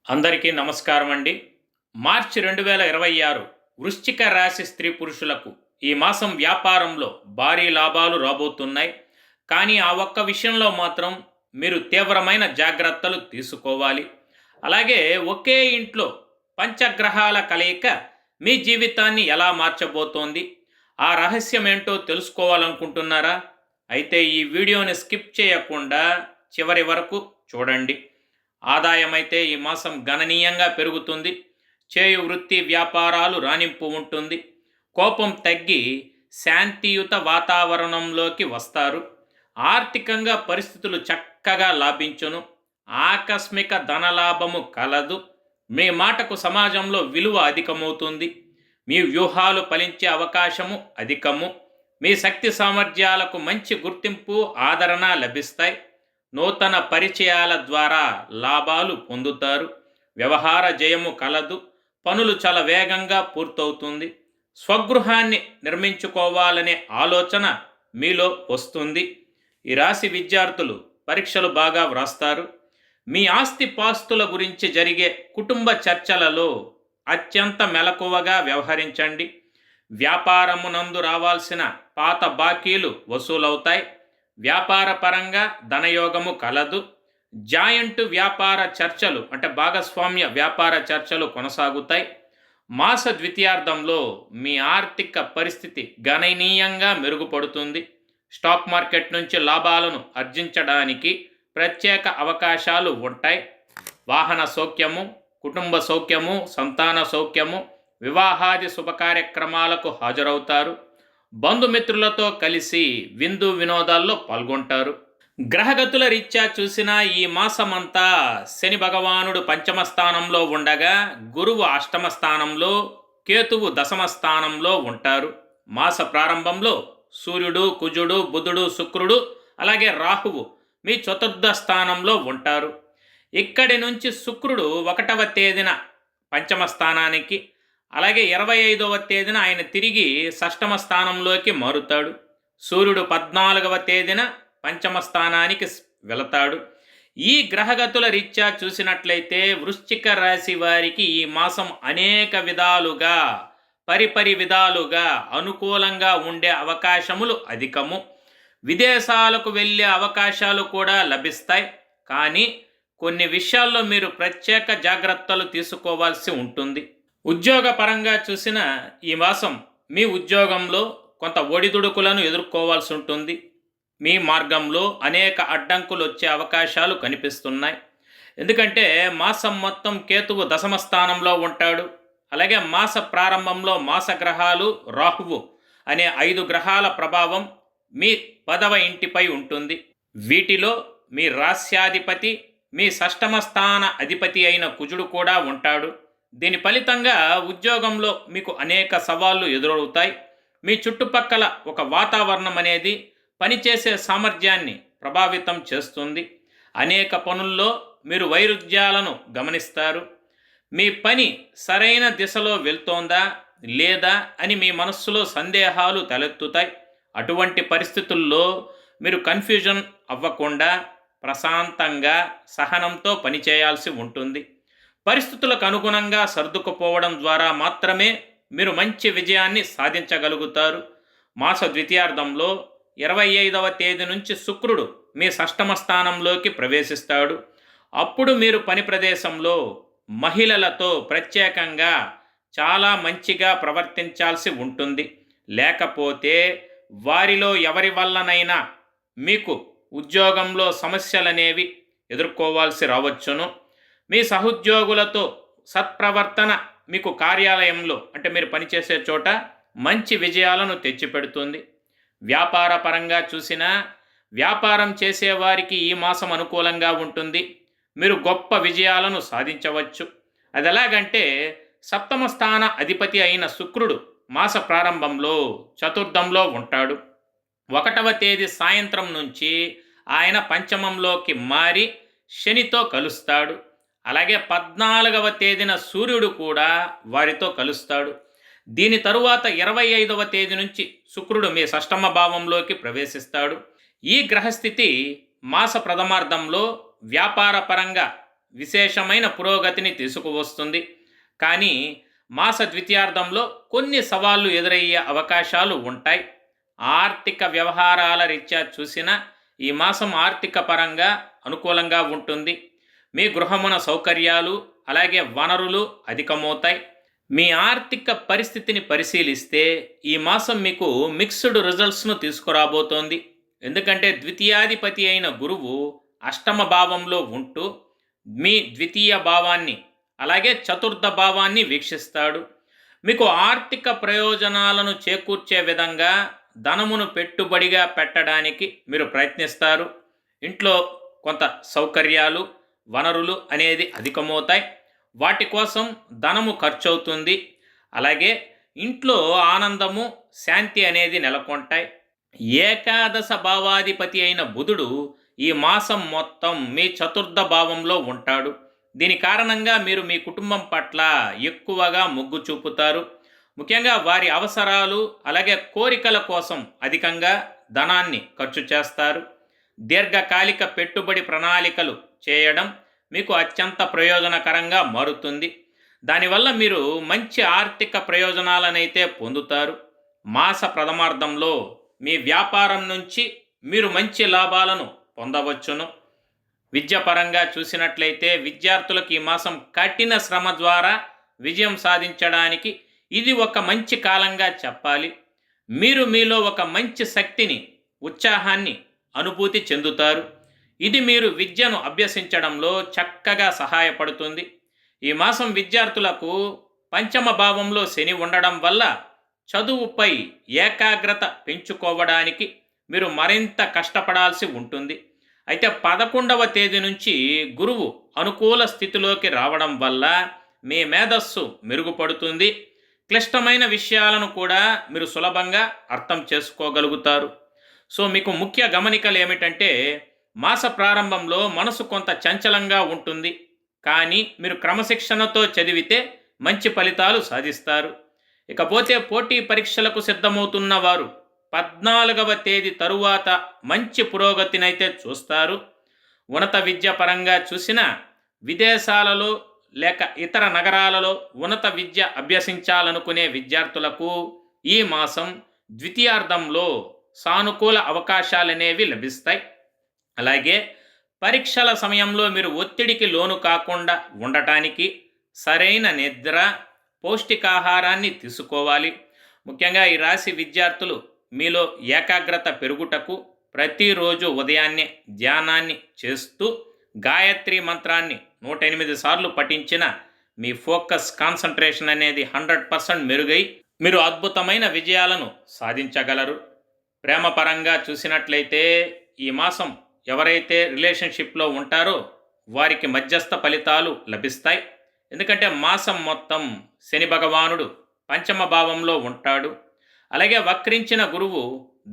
అందరికీ నమస్కారం అండి. మార్చి 2026 వృశ్చిక రాశి స్త్రీ పురుషులకు ఈ మాసం వ్యాపారంలో భారీ లాభాలు రాబోతున్నాయి. కానీ ఆ ఒక్క విషయంలో మాత్రం మీరు తీవ్రమైన జాగ్రత్తలు తీసుకోవాలి. అలాగే ఒకే ఇంట్లో పంచగ్రహాల కలయిక మీ జీవితాన్ని ఎలా మార్చబోతోంది? ఆ రహస్యం ఏంటో తెలుసుకోవాలనుకుంటున్నారా? అయితే ఈ వీడియోని స్కిప్ చేయకుండా చివరి వరకు చూడండి. ఆదాయమైతే ఈ మాసం గణనీయంగా పెరుగుతుంది. చేయు వృత్తి వ్యాపారాలు రాణింపు ఉంటుంది. కోపం తగ్గి శాంతియుత వాతావరణంలోకి వస్తారు. ఆర్థికంగా పరిస్థితులు చక్కగా లాభించును. ఆకస్మిక ధనలాభము కలదు. మీ మాటకు సమాజంలో విలువ అధికమవుతుంది. మీ వ్యూహాలు ఫలించే అవకాశము అధికము. మీ శక్తి సామర్థ్యాలకు మంచి గుర్తింపు ఆదరణ లభిస్తాయి. నూతన పరిచయాల ద్వారా లాభాలు పొందుతారు. వ్యవహార జయము కలదు. పనులు చాలా వేగంగా పూర్తవుతుంది. స్వగృహాన్ని నిర్మించుకోవాలనే ఆలోచన మీలో వస్తుంది. ఈ రాశి విద్యార్థులు పరీక్షలు బాగా వ్రాస్తారు. మీ ఆస్తి పాస్తుల గురించి జరిగే కుటుంబ చర్చలలో అత్యంత మెలకువగా వ్యవహరించండి. వ్యాపారమునందు రావాల్సిన పాత బాకీలు వసూలవుతాయి. వ్యాపార పరంగా ధనయోగము కలదు. జాయింట్ వ్యాపార చర్చలు అంటే భాగస్వామ్య వ్యాపార చర్చలు కొనసాగుతాయి. మాస ద్వితీయార్థంలో మీ ఆర్థిక పరిస్థితి గణనీయంగా మెరుగుపడుతుంది. స్టాక్ మార్కెట్ నుంచి లాభాలను ఆర్జించడానికి ప్రత్యేక అవకాశాలు ఉంటాయి. వాహన సౌఖ్యము, కుటుంబ సౌఖ్యము, సంతాన సౌఖ్యము, వివాహాది శుభకార్యక్రమాలకు హాజరవుతారు. బంధుమిత్రులతో కలిసి విందు వినోదాల్లో పాల్గొంటారు. గ్రహగతుల రీత్యా చూసిన ఈ మాసమంతా శని భగవానుడు పంచమ స్థానంలో ఉండగా గురువు అష్టమ స్థానంలో, కేతువు దశమ స్థానంలో ఉంటారు. మాస ప్రారంభంలో సూర్యుడు, కుజుడు, బుధుడు, శుక్రుడు అలాగే రాహువు మీ చతుర్థ స్థానంలో ఉంటారు. ఇక్కడి నుంచి శుక్రుడు 1వ తేదీన పంచమ స్థానానికి, అలాగే 25వ తేదీన ఆయన తిరిగి షష్టమ స్థానంలోకి మారుతాడు. సూర్యుడు 14వ తేదీన పంచమ స్థానానికి వెళతాడు. ఈ గ్రహగతుల రీత్యా చూసినట్లయితే వృశ్చిక రాశి వారికి ఈ మాసం అనేక విధాలుగా పరిపరి విధాలుగా అనుకూలంగా ఉండే అవకాశములు అధికము. విదేశాలకు వెళ్ళే అవకాశాలు కూడా లభిస్తాయి. కానీ కొన్ని విషయాల్లో మీరు ప్రత్యేక జాగ్రత్తలు తీసుకోవాల్సి ఉంటుంది. ఉద్యోగ పరంగా చూసిన ఈ మాసం మీ ఉద్యోగంలో కొంత ఒడిదుడుకులను ఎదుర్కోవాల్సి ఉంటుంది. మీ మార్గంలో అనేక అడ్డంకులు వచ్చే అవకాశాలు కనిపిస్తున్నాయి. ఎందుకంటే మాసం మొత్తం కేతువు దశమ స్థానంలో ఉంటాడు. అలాగే మాస ప్రారంభంలో మాస గ్రహాలు రాహువు అనే 5 గ్రహాల ప్రభావం మీ 10వ ఇంటిపై ఉంటుంది. వీటిలో మీ రాస్యాధిపతి, మీ షష్టమ స్థాన అధిపతి అయిన కుజుడు కూడా ఉంటాడు. దీని ఫలితంగా ఉద్యోగంలో మీకు అనేక సవాళ్లు ఎదురవుతాయి. మీ చుట్టుపక్కల ఒక వాతావరణం అనేది పనిచేసే సామర్థ్యాన్ని ప్రభావితం చేస్తుంది. అనేక పనుల్లో మీరు వైరుధ్యాలను గమనిస్తారు. మీ పని సరైన దిశలో వెళ్తోందా లేదా అని మీ మనస్సులో సందేహాలు తలెత్తుతాయి. అటువంటి పరిస్థితుల్లో మీరు కన్ఫ్యూజన్ అవ్వకుండా ప్రశాంతంగా సహనంతో పనిచేయాల్సి ఉంటుంది. పరిస్థితులకు అనుగుణంగా సర్దుకుపోవడం ద్వారా మాత్రమే మీరు మంచి విజయాన్ని సాధించగలుగుతారు. మాస ద్వితీయార్థంలో 25వ తేదీ నుంచి శుక్రుడు మీ షష్టమ స్థానంలోకి ప్రవేశిస్తాడు. అప్పుడు మీరు పని ప్రదేశంలో మహిళలతో ప్రత్యేకంగా చాలా మంచిగా ప్రవర్తించాల్సి ఉంటుంది. లేకపోతే వారిలో ఎవరి వల్లనైనా మీకు ఉద్యోగంలో సమస్యలనేవి ఎదుర్కోవాల్సి రావచ్చును. మీ సహోద్యోగులతో సత్ప్రవర్తన మీకు కార్యాలయంలో అంటే మీరు పనిచేసే చోట మంచి విజయాలను తెచ్చిపెడుతుంది. వ్యాపార పరంగా చూసినా వ్యాపారం చేసేవారికి ఈ మాసం అనుకూలంగా ఉంటుంది. మీరు గొప్ప విజయాలను సాధించవచ్చు. అది ఎలాగంటే సప్తమ స్థాన అధిపతి అయిన శుక్రుడు మాస ప్రారంభంలో చతుర్థంలో ఉంటాడు. 1వ తేదీ సాయంత్రం నుంచి ఆయన పంచమంలోకి మారి శనితో కలుస్తాడు. అలాగే 14వ తేదీన సూర్యుడు కూడా వారితో కలుస్తాడు. దీని తరువాత 25వ తేదీ నుంచి శుక్రుడు మీ షష్టమ భావంలోకి ప్రవేశిస్తాడు. ఈ గ్రహస్థితి మాస ప్రథమార్థంలో వ్యాపార పరంగా విశేషమైన పురోగతిని తీసుకువస్తుంది. కానీ మాస ద్వితీయార్థంలో కొన్ని సవాళ్లు ఎదురయ్యే అవకాశాలు ఉంటాయి. ఆర్థిక వ్యవహారాల రీత్యా చూసినా ఈ మాసం ఆర్థిక పరంగా అనుకూలంగా ఉంటుంది. మీ గృహమున సౌకర్యాలు అలాగే వనరులు అధికమవుతాయి. మీ ఆర్థిక పరిస్థితిని పరిశీలిస్తే ఈ మాసం మీకు మిక్స్డ్ రిజల్ట్స్ను తీసుకురాబోతోంది. ఎందుకంటే ద్వితీయాధిపతి అయిన గురువు అష్టమ భావంలో ఉంటూ మీ ద్వితీయ భావాన్ని అలాగే చతుర్థ భావాన్ని వీక్షిస్తాడు. మీకు ఆర్థిక ప్రయోజనాలను చేకూర్చే విధంగా ధనమును పెట్టుబడిగా పెట్టడానికి మీరు ప్రయత్నిస్తారు. ఇంట్లో కొంత సౌకర్యాలు వనరులు అనేది అధికమవుతాయి. వాటి కోసం ధనము ఖర్చవుతుంది. అలాగే ఇంట్లో ఆనందము శాంతి అనేది నెలకొంటాయి. ఏకాదశ భావాధిపతి అయిన బుధుడు ఈ మాసం మొత్తం మీ చతుర్థ భావంలో ఉంటాడు. దీని కారణంగా మీరు మీ కుటుంబం పట్ల ఎక్కువగా మొగ్గు చూపుతారు. ముఖ్యంగా వారి అవసరాలు అలాగే కోరికల కోసం అధికంగా ధనాన్ని ఖర్చు చేస్తారు. దీర్ఘకాలిక పెట్టుబడి ప్రణాళికలు చేయడం మీకు అత్యంత ప్రయోజనకరంగా మారుతుంది. దానివల్ల మీరు మంచి ఆర్థిక ప్రయోజనాలనైతే పొందుతారు. మాస ప్రథమార్థంలో మీ వ్యాపారం నుంచి మీరు మంచి లాభాలను పొందవచ్చును. విద్యాపరంగా చూసినట్లయితే విద్యార్థులకు ఈ మాసం కఠిన శ్రమ ద్వారా విజయం సాధించడానికి ఇది ఒక మంచి కాలంగా చెప్పాలి. మీరు మీలో ఒక మంచి శక్తిని ఉత్సాహాన్ని అనుభూతి చెందుతారు. ఇది మీరు విద్యను అభ్యసించడంలో చక్కగా సహాయపడుతుంది. ఈ మాసం విద్యార్థులకు పంచమ భావంలో శని ఉండడం వల్ల చదువుపై ఏకాగ్రత పెంచుకోవడానికి మీరు మరింత కష్టపడాల్సి ఉంటుంది. అయితే 11వ తేదీ నుంచి గురువు అనుకూల స్థితిలోకి రావడం వల్ల మీ మేధస్సు మెరుగుపడుతుంది. క్లిష్టమైన విషయాలను కూడా మీరు సులభంగా అర్థం చేసుకోగలుగుతారు. సో మీకు ముఖ్య గమనికలు ఏమిటంటే మాస ప్రారంభంలో మనసు కొంత చంచలంగా ఉంటుంది. కానీ మీరు క్రమశిక్షణతో చదివితే మంచి ఫలితాలు సాధిస్తారు. ఇకపోతే పోటీ పరీక్షలకు సిద్ధమవుతున్న వారు 14వ తేదీ తరువాత మంచి పురోగతినైతే చూస్తారు. ఉన్నత విద్య పరంగా చూసినా విదేశాలలో లేక ఇతర నగరాలలో ఉన్నత విద్య అభ్యసించాలనుకునే విద్యార్థులకు ఈ మాసం ద్వితీయార్థంలో సానుకూల అవకాశాలనేవి లభిస్తాయి. అలాగే పరీక్షల సమయంలో మీరు ఒత్తిడికి లోను కాకుండా ఉండటానికి సరైన నిద్ర పౌష్టికాహారాన్ని తీసుకోవాలి. ముఖ్యంగా ఈ రాశి విద్యార్థులు మీలో ఏకాగ్రత పెరుగుటకు ప్రతిరోజు ఉదయాన్నే ధ్యానాన్ని చేస్తూ గాయత్రి మంత్రాన్ని 108 సార్లు పఠించిన మీ ఫోకస్ కాన్సంట్రేషన్ అనేది 100% మెరుగై మీరు అద్భుతమైన విజయాలను సాధించగలరు. ప్రేమ పరంగా చూసినట్లయితే ఈ మాసం ఎవరైతే రిలేషన్షిప్లో ఉంటారో వారికి మధ్యస్థ ఫలితాలు లభిస్తాయి. ఎందుకంటే మాసం మొత్తం శని భగవానుడు పంచమ భావంలో ఉంటాడు. అలాగే వక్రించిన గురువు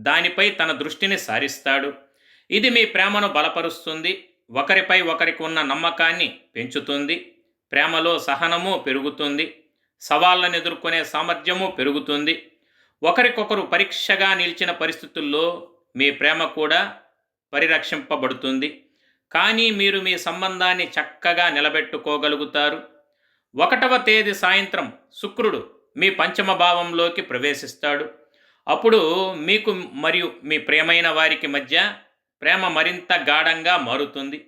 దానిపై తన దృష్టిని సారిస్తాడు. ఇది మీ ప్రేమను బలపరుస్తుంది. ఒకరిపై ఒకరికి ఉన్న నమ్మకాన్ని పెంచుతుంది. ప్రేమలో సహనము పెరుగుతుంది. సవాళ్ళను ఎదుర్కొనే సామర్థ్యము పెరుగుతుంది. ఒకరికొకరు పరీక్షగా నిలిచిన పరిస్థితుల్లో మీ ప్రేమ కూడా పరిరక్షింపబడుతుంది. కానీ మీరు మీ సంబంధాన్ని చక్కగా నిలబెట్టుకోగలుగుతారు. 1వ తేదీ సాయంత్రం శుక్రుడు మీ పంచమ భావంలోకి ప్రవేశిస్తాడు. అప్పుడు మీకు మరియు మీ ప్రియమైన వారికి మధ్య ప్రేమ మరింత గాఢంగా మారుతుంది.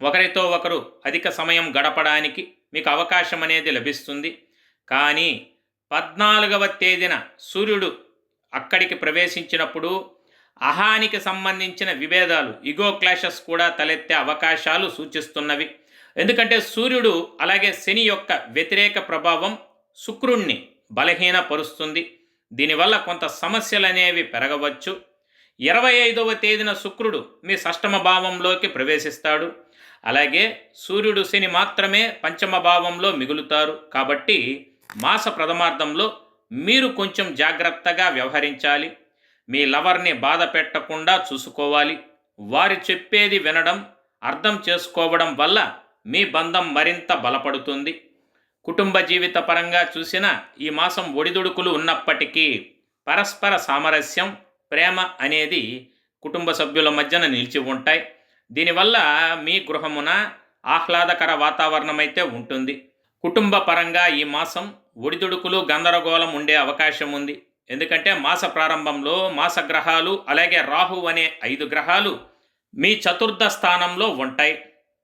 ఒకరితో ఒకరు అధిక సమయం గడపడానికి మీకు అవకాశం అనేది లభిస్తుంది. కానీ 14వ తేదీన సూర్యుడు అక్కడికి ప్రవేశించినప్పుడు అహానికి సంబంధించిన విభేదాలు ఇగో క్లాషెస్ కూడా తలెత్తే అవకాశాలు సూచిస్తున్నవి. ఎందుకంటే సూర్యుడు అలాగే శని యొక్క వ్యతిరేక ప్రభావం శుక్రుణ్ణి బలహీనపరుస్తుంది. దీనివల్ల కొంత సమస్యలు అనేవి పెరగవచ్చు. 25వ తేదీన శుక్రుడు మీ షష్టమ భావంలోకి ప్రవేశిస్తాడు. అలాగే సూర్యుడు శని మాత్రమే పంచమ భావంలో మిగులుతారు. కాబట్టి మాస ప్రథమార్థంలో మీరు కొంచెం జాగ్రత్తగా వ్యవహరించాలి. మీ లవర్ని బాధ పెట్టకుండా చూసుకోవాలి. వారు చెప్పేది వినడం అర్థం చేసుకోవడం వల్ల మీ బంధం మరింత బలపడుతుంది. కుటుంబ జీవిత పరంగా చూసిన ఈ మాసం ఒడిదుడుకులు ఉన్నప్పటికీ పరస్పర సామరస్యం ప్రేమ అనేది కుటుంబ సభ్యుల మధ్యన నిలిచి ఉంటాయి. దీనివల్ల మీ గృహమున ఆహ్లాదకర వాతావరణం అయితే ఉంటుంది. కుటుంబ పరంగా ఈ మాసం ఒడిదుడుకులు గందరగోళం ఉండే అవకాశం ఉంది. ఎందుకంటే మాస ప్రారంభంలో మాసగ్రహాలు అలాగే రాహు అనే 5 గ్రహాలు మీ చతుర్థ స్థానంలో ఉంటాయి.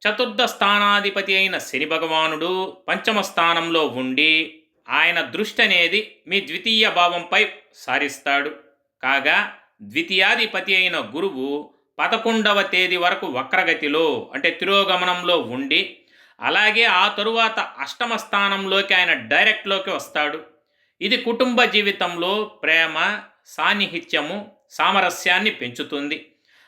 చతుర్థ స్థానాధిపతి అయిన శని భగవానుడు పంచమ స్థానంలో ఉండి ఆయన దృష్టి అనేది మీ ద్వితీయ భావంపై సారిస్తాడు. కాగా ద్వితీయాధిపతి అయిన గురువు 11వ తేదీ వరకు వక్రగతిలో అంటే తిరోగమనంలో ఉండి అలాగే ఆ తరువాత అష్టమ స్థానంలోకి ఆయన డైరెక్ట్లోకి వస్తాడు. ఇది కుటుంబ జీవితంలో ప్రేమ, సాన్నిహిత్యము, సామరస్యాన్ని పెంచుతుంది.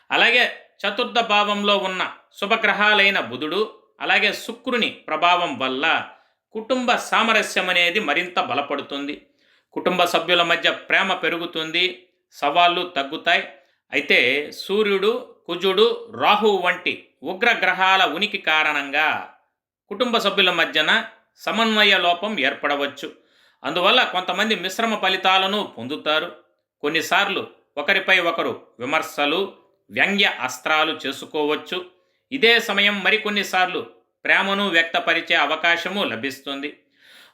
అలాగే చతుర్థ భావంలో ఉన్న శుభగ్రహాలైన బుధుడు అలాగే శుక్రుని ప్రభావం వల్ల కుటుంబ సామరస్యం అనేది మరింత బలపడుతుంది. కుటుంబ సభ్యుల మధ్య ప్రేమ పెరుగుతుంది, సవాళ్ళు తగ్గుతాయి. అయితే సూర్యుడు, కుజుడు, రాహువు వంటి ఉగ్రగ్రహాల ఉనికి కారణంగా కుటుంబ సభ్యుల మధ్యన సమన్వయ లోపం ఏర్పడవచ్చు. అందువల్ల కొంతమంది మిశ్రమ ఫలితాలను పొందుతారు. కొన్నిసార్లు ఒకరిపై ఒకరు విమర్శలు, వ్యంగ్య అస్త్రాలు చేసుకోవచ్చు. ఇదే సమయం మరికొన్నిసార్లు ప్రేమను వ్యక్తపరిచే అవకాశము లభిస్తుంది.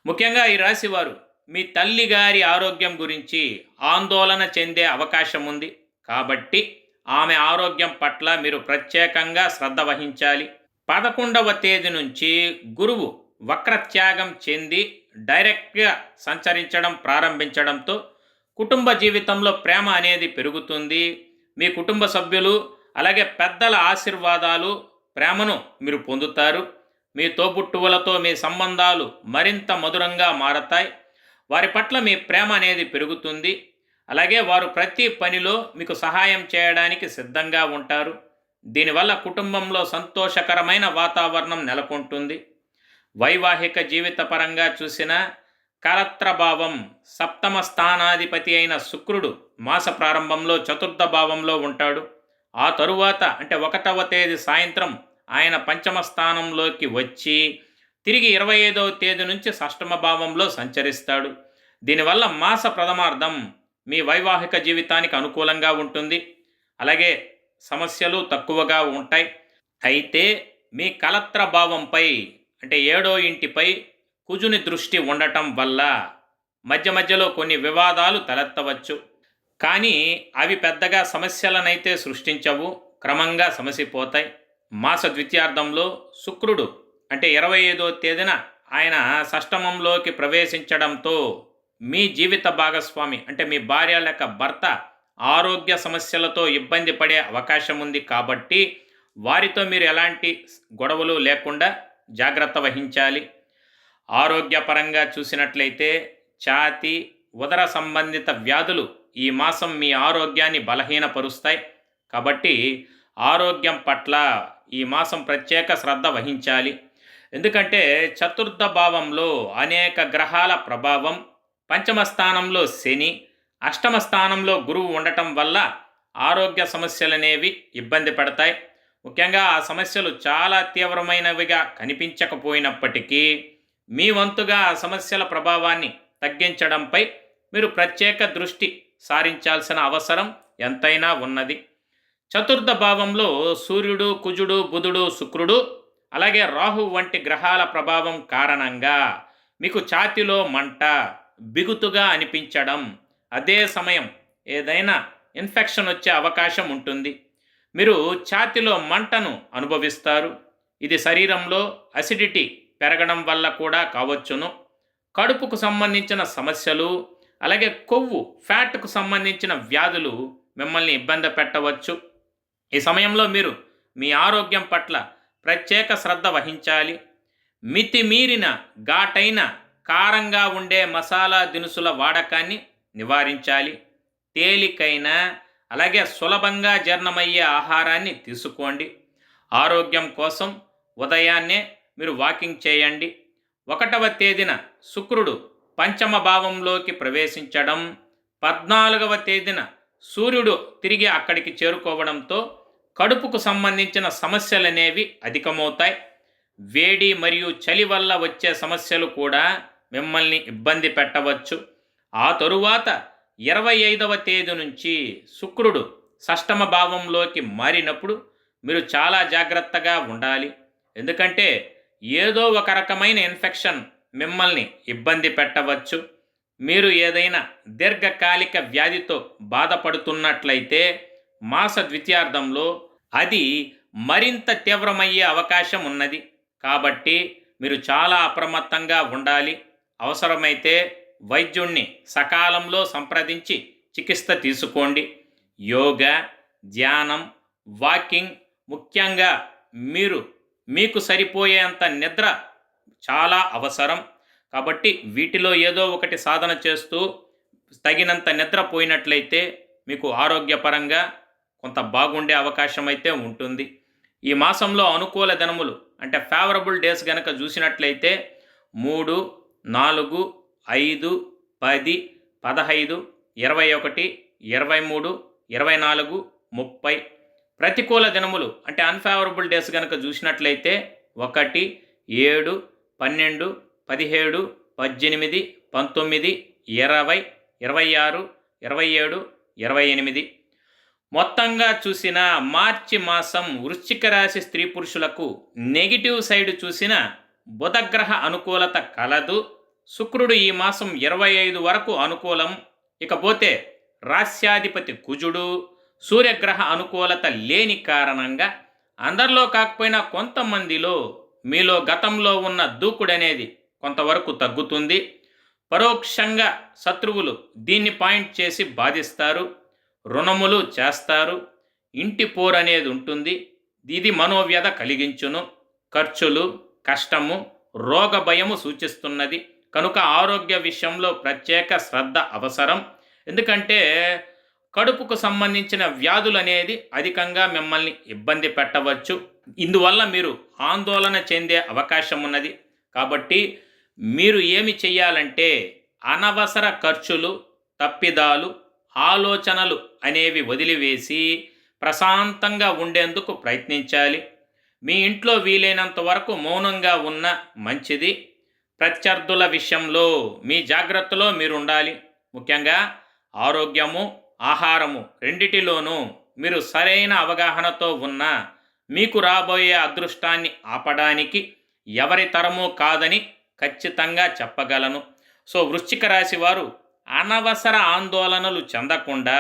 ముఖ్యంగా ఈ రాశివారు మీ తల్లిగారి ఆరోగ్యం గురించి ఆందోళన చెందే అవకాశం ఉంది. కాబట్టి ఆమె ఆరోగ్యం పట్ల మీరు ప్రత్యేకంగా శ్రద్ధ వహించాలి. 11వ తేదీ నుంచి గురువు వక్రత్యాగం చెంది డైరెక్ట్గా సంచరించడం ప్రారంభించడంతో కుటుంబ జీవితంలో ప్రేమ అనేది పెరుగుతుంది. మీ కుటుంబ సభ్యులు అలాగే పెద్దల ఆశీర్వాదాలు, ప్రేమను మీరు పొందుతారు. మీ తోబుట్టువులతో మీ సంబంధాలు మరింత మధురంగా మారతాయి. వారి పట్ల మీ ప్రేమ అనేది పెరుగుతుంది. అలాగే వారు ప్రతి పనిలో మీకు సహాయం చేయడానికి సిద్ధంగా ఉంటారు. దీనివల్ల కుటుంబంలో సంతోషకరమైన వాతావరణం నెలకొంటుంది. వైవాహిక జీవిత పరంగా చూసిన కలత్రభావం సప్తమ స్థానాధిపతి అయిన శుక్రుడు మాస ప్రారంభంలో చతుర్థ భావంలో ఉంటాడు. ఆ తరువాత అంటే 1వ తేదీ సాయంత్రం ఆయన పంచమ స్థానంలోకి వచ్చి తిరిగి 25వ తేదీ నుంచి షష్టమ భావంలో సంచరిస్తాడు. దీనివల్ల మాస ప్రథమార్థం మీ వైవాహిక జీవితానికి అనుకూలంగా ఉంటుంది. అలాగే సమస్యలు తక్కువగా ఉంటాయి. అయితే మీ కలత్ర భావంపై అంటే 7వ ఇంటిపై కుజుని దృష్టి ఉండటం వల్ల మధ్య మధ్యలో కొన్ని వివాదాలు తలెత్తవచ్చు. కానీ అవి పెద్దగా సమస్యలనైతే సృష్టించవు, క్రమంగా సమసిపోతాయి. మాస ద్వితీయార్థంలో శుక్రుడు అంటే 25వ తేదీన ఆయన షష్టమంలోకి ప్రవేశించడంతో మీ జీవిత భాగస్వామి అంటే మీ భార్య లేక భర్త ఆరోగ్య సమస్యలతో ఇబ్బంది పడే అవకాశం ఉంది. కాబట్టి వారితో మీరు ఎలాంటి గొడవలు లేకుండా జాగ్రత్త వహించాలి. ఆరోగ్యపరంగా చూసినట్లయితే ఛాతీ, ఉదర సంబంధిత వ్యాధులు ఈ మాసం మీ ఆరోగ్యాన్ని బలహీనపరుస్తాయి. కాబట్టి ఆరోగ్యం పట్ల ఈ మాసం ప్రత్యేక శ్రద్ధ వహించాలి. ఎందుకంటే చతుర్థ భావంలో అనేక గ్రహాల ప్రభావం, పంచమ స్థానంలో శని, అష్టమ స్థానంలో గురువు ఉండటం వల్ల ఆరోగ్య సమస్యలనేవి ఇబ్బంది పడతాయి. ముఖ్యంగా ఆ సమస్యలు చాలా తీవ్రమైనవిగా కనిపించకపోయినప్పటికీ మీ వంతుగా ఆ సమస్యల ప్రభావాన్ని తగ్గించడంపై మీరు ప్రత్యేక దృష్టి సారించాల్సిన అవసరం ఎంతైనా ఉన్నది. చతుర్థ భావంలో సూర్యుడు, కుజుడు, బుధుడు, శుక్రుడు అలాగే రాహు వంటి గ్రహాల ప్రభావం కారణంగా మీకు ఛాతీలో మంట, బిగుతుగా అనిపించడం, అదే సమయం ఏదైనా ఇన్ఫెక్షన్ వచ్చే అవకాశం ఉంటుంది. మీరు ఛాతీలో మంటను అనుభవిస్తారు. ఇది శరీరంలో అసిడిటీ పెరగడం వల్ల కూడా కావచ్చును. కడుపుకు సంబంధించిన సమస్యలు అలాగే కొవ్వు, ఫ్యాట్కు సంబంధించిన వ్యాధులు మిమ్మల్ని ఇబ్బంది పెట్టవచ్చు. ఈ సమయంలో మీరు మీ ఆరోగ్యం పట్ల ప్రత్యేక శ్రద్ధ వహించాలి. మితిమీరిన ఘాటైన కారంగా ఉండే మసాలా దినుసుల వాడకాన్ని నివారించాలి. తేలికైన అలాగే సులభంగా జీర్ణమయ్యే ఆహారాన్ని తీసుకోండి. ఆరోగ్యం కోసం ఉదయాన్నే మీరు వాకింగ్ చేయండి. 1వ తేదీన శుక్రుడు పంచమ భావంలోకి ప్రవేశించడం, 14వ తేదీన సూర్యుడు తిరిగి అక్కడికి చేరుకోవడంతో కడుపుకు సంబంధించిన సమస్యలనేవి అధికమవుతాయి. వేడి మరియు చలి వల్ల వచ్చే సమస్యలు కూడా మిమ్మల్ని ఇబ్బంది పెట్టవచ్చు. ఆ తరువాత 25వ తేదీ నుంచి శుక్రుడు షష్టమ భావంలోకి మారినప్పుడు మీరు చాలా జాగ్రత్తగా ఉండాలి. ఎందుకంటే ఏదో ఒక రకమైన ఇన్ఫెక్షన్ మిమ్మల్ని ఇబ్బంది పెట్టవచ్చు. మీరు ఏదైనా దీర్ఘకాలిక వ్యాధితో బాధపడుతున్నట్లయితే మాస ద్వితీయార్థంలో అది మరింత తీవ్రమయ్యే అవకాశం ఉన్నది. కాబట్టి మీరు చాలా అప్రమత్తంగా ఉండాలి. అవసరమైతే వైద్యుణ్ణి సకాలంలో సంప్రదించి చికిత్స తీసుకోండి. యోగా, ధ్యానం, వాకింగ్, ముఖ్యంగా మీకు సరిపోయేంత నిద్ర చాలా అవసరం. కాబట్టి వీటిలో ఏదో ఒకటి సాధన చేస్తూ తగినంత నిద్ర పోయినట్లయితే మీకు ఆరోగ్యపరంగా కొంత బాగుండే అవకాశం అయితే ఉంటుంది. ఈ మాసంలో అనుకూల దినములు అంటే ఫేవరబుల్ డేస్ కనుక చూసినట్లయితే 3, 4, 5, 10, 15, 21, 23, 24, 30. ప్రతికూల దినములు అంటే అన్ఫేవరబుల్ డేస్ కనుక చూసినట్లయితే 1, 7, 12, 17, 18, 19, 20, 26, 27, 28. మొత్తంగా చూసిన మార్చి మాసం వృశ్చిక రాశి స్త్రీ పురుషులకు నెగిటివ్ సైడ్ చూసిన బుధగ్రహ అనుకూలత కలదు. శుక్రుడు ఈ మాసం 25 వరకు అనుకూలం. ఇకపోతే రాస్యాధిపతి కుజుడు సూర్యగ్రహ అనుకూలత లేని కారణంగా అందరిలో కాకపోయినా కొంతమందిలో మీలో గతంలో ఉన్న దూకుడనేది కొంతవరకు తగ్గుతుంది. పరోక్షంగా శత్రువులు దీన్ని పాయింట్ చేసి బాధిస్తారు. రుణములు చేస్తారు. ఇంటి పోరు అనేది ఉంటుంది. ఇది మనోవ్యధ కలిగించును. ఖర్చులు, కష్టము, రోగ భయము సూచిస్తున్నది. కనుక ఆరోగ్య విషయంలో ప్రత్యేక శ్రద్ధ అవసరం. ఎందుకంటే కడుపుకు సంబంధించిన వ్యాధులు అనేది అధికంగా మిమ్మల్ని ఇబ్బంది పెట్టవచ్చు. ఇందువల్ల మీరు ఆందోళన చెందే అవకాశం ఉన్నది. కాబట్టి మీరు ఏమి చెయ్యాలంటే అనవసర ఖర్చులు, తప్పిదాలు, ఆలోచనలు అనేవి వదిలివేసి ప్రశాంతంగా ఉండేందుకు ప్రయత్నించాలి. మీ ఇంట్లో వీలైనంత వరకు మౌనంగా ఉన్న మంచిది. ప్రత్యర్థుల విషయంలో మీ జాగ్రత్తలో మీరు ఉండాలి. ముఖ్యంగా ఆరోగ్యము, ఆహారము రెండిటిలోనూ మీరు సరైన అవగాహనతో ఉన్న మీకు రాబోయే అదృష్టాన్ని ఆపడానికి ఎవరి తరమూ కాదని ఖచ్చితంగా చెప్పగలను. సో వృశ్చిక రాశి వారు అనవసర ఆందోళనలు చెందకుండా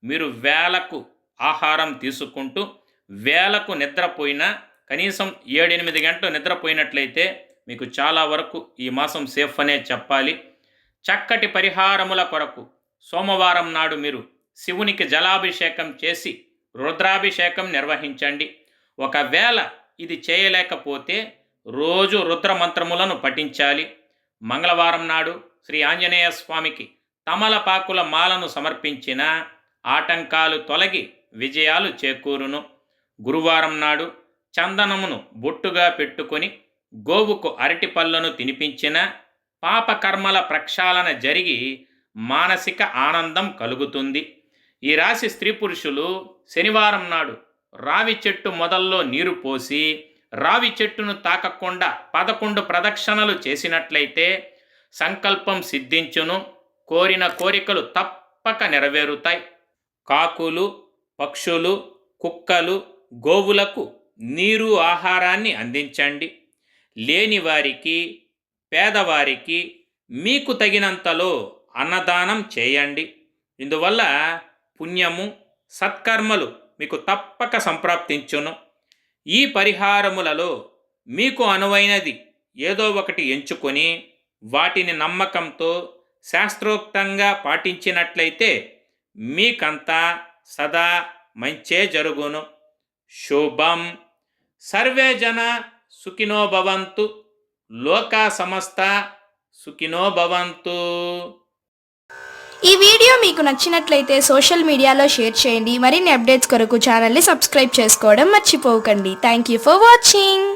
మీరు వేలకు ఆహారం తీసుకుంటూ వేలకు నిద్రపోయినా కనీసం 7-8 గంటలు నిద్రపోయినట్లయితే మీకు చాలా వరకు ఈ మాసం సేఫ్ అనే చెప్పాలి. చక్కటి పరిహారముల కొరకు సోమవారం నాడు మీరు శివునికి జలాభిషేకం చేసి రుద్రాభిషేకం నిర్వహించండి. ఒకవేళ ఇది చేయలేకపోతే రోజు రుద్రమంత్రములను పఠించాలి. మంగళవారం నాడు శ్రీ ఆంజనేయ స్వామికి తమలపాకుల మాలను సమర్పించిన ఆటంకాలు తొలగి విజయాలు చేకూరును. గురువారం నాడు చందనమును బొట్టుగా పెట్టుకొని గోవుకు అరటి పళ్ళను తినిపించిన పాపకర్మల ప్రక్షాళన జరిగి మానసిక ఆనందం కలుగుతుంది. ఈ రాశి స్త్రీ పురుషులు శనివారం నాడు రావి చెట్టు మొదల్లో నీరు పోసి రావి చెట్టును తాకకుండా 11 ప్రదక్షిణలు చేసినట్లయితే సంకల్పం సిద్ధించును. కోరిన కోరికలు తప్పక నెరవేరుతాయి. కాకులు, పక్షులు, కుక్కలు, గోవులకు నీరు, ఆహారాన్ని అందించండి. లేని వారికి, పేదవారికి మీకు తగినంతలో అన్నదానం చేయండి. ఇందువల్ల పుణ్యము, సత్కర్మలు మీకు తప్పక సంప్రాప్తించును. ఈ పరిహారములలో మీకు అనువైనది ఏదో ఒకటి ఎంచుకొని వాటిని నమ్మకంతో శాస్త్రోక్తంగా పాటించినట్లయితే మీకంతా సదా మంచే జరుగును. శుభం. సర్వే జన సుఖినో భవంతు. లోకా సమస్త సుఖినో భవంతు. ఈ వీడియో మీకు నచ్చినట్లయితే సోషల్ మీడియాలో షేర్ చేయండి. మరిన్ని అప్డేట్స్ కొరకు ఛానల్ని సబ్స్క్రైబ్ చేసుకోవడం మర్చిపోకండి. Thank you for watching.